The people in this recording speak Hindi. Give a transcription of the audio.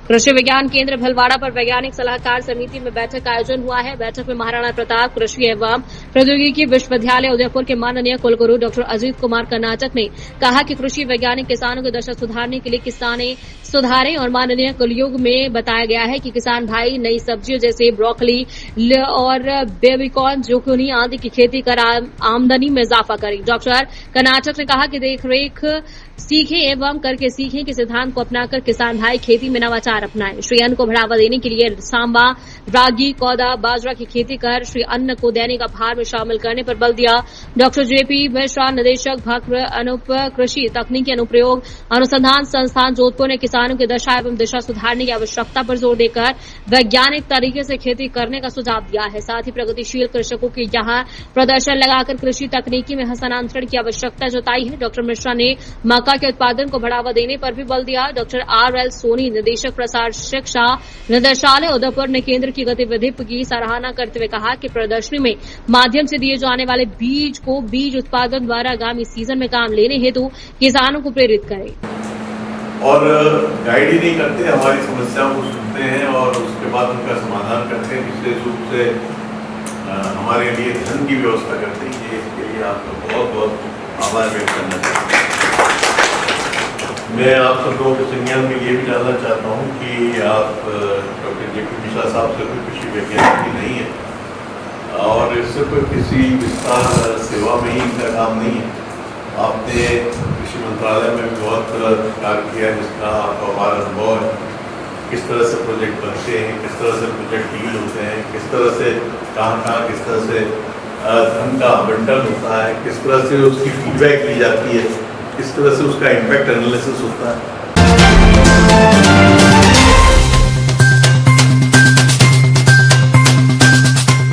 कृषि विज्ञान केंद्र भलवाड़ा पर वैज्ञानिक सलाहकार समिति में बैठक का आयोजन हुआ है। बैठक में महाराणा प्रताप कृषि एवं प्रौद्योगिकी विश्वविद्यालय उदयपुर के माननीय कुलगुरु डॉक्टर अजीत कुमार कर्नाटक ने कहा कि कृषि वैज्ञानिक किसानों की दशा सुधारने के लिए किसाने सुधारें और माननीय कुलयुग में बताया गया है कि किसान भाई नई सब्जियों जैसे ब्रोकली और बेबीकॉर्न जुकिनी आदि की खेती कर आमदनी में इजाफा करें। डॉक्टर कर्नाटक ने कहा कि देखरेख सीखें एवं करके सीखें के सिद्धांत को अपनाकर किसान भाई खेती में नवाचार अपनाएं। श्री अन्न को बढ़ावा देने के लिए सांबा, रागी, कौदा, बाजरा की खेती कर श्री अन्न को दैनिक आहार में शामिल करने पर बल दिया। डॉक्टर जेपी मिश्रा, निदेशक भक्र अनुप कृषि तकनीकी अनुप्रयोग अनुसंधान संस्थान जोधपुर ने किसानों की दशा एवं दिशा सुधारने की आवश्यकता पर जोर देकर वैज्ञानिक तरीके से खेती करने का सुझाव दिया है। साथ ही प्रगतिशील कृषकों के यहां प्रदर्शन लगाकर कृषि तकनीकी में हस्तांतरण की आवश्यकता जताई है। डॉक्टर मिश्रा ने मक्का के उत्पादन को बढ़ावा देने पर भी बल दिया। Doctor RL. सोनी, निदेशक प्रसार शिक्षा निदेशालय उदयपुर ने केंद्र की गतिविधि की सराहना करते हुए कहा कि प्रदर्शनी में माध्यम से दिए जाने वाले बीज को बीज उत्पादन द्वारा आगामी सीजन में काम लेने हेतु किसानों को प्रेरित करें और गाइड ही नहीं करते, हमारी समस्याओं को सुनते हैं और उसके बाद उनका समाधान करते हैं। विशेष रूप से हमारे लिए धन की व्यवस्था करते हैं। इसके लिए आपका बहुत बहुत आभार व्यक्त करना चाहता हूँ। मैं आप सब लोगों के संज्ञान में ये भी जानना चाहता हूँ कि आप डॉक्टर जेपी मिश्रा साहब से कोई कृषि वैज्ञानिक ही नहीं है और इससे कोई किसी विस्तार सेवा में ही इनका काम नहीं है। आपने कृषि मंत्रालय में भी बहुत कार्य किया जिसका आपका अपार अनुभव है। किस तरह से प्रोजेक्ट बनते हैं, किस तरह से प्रोजेक्ट डील होते हैं, किस तरह से कहाँ किस तरह से धन का आवंटन होता है, किस तरह से उसकी फीडबैक ली जाती है, किस तरह से उसका इम्पैक्ट एनालिसिस होता है।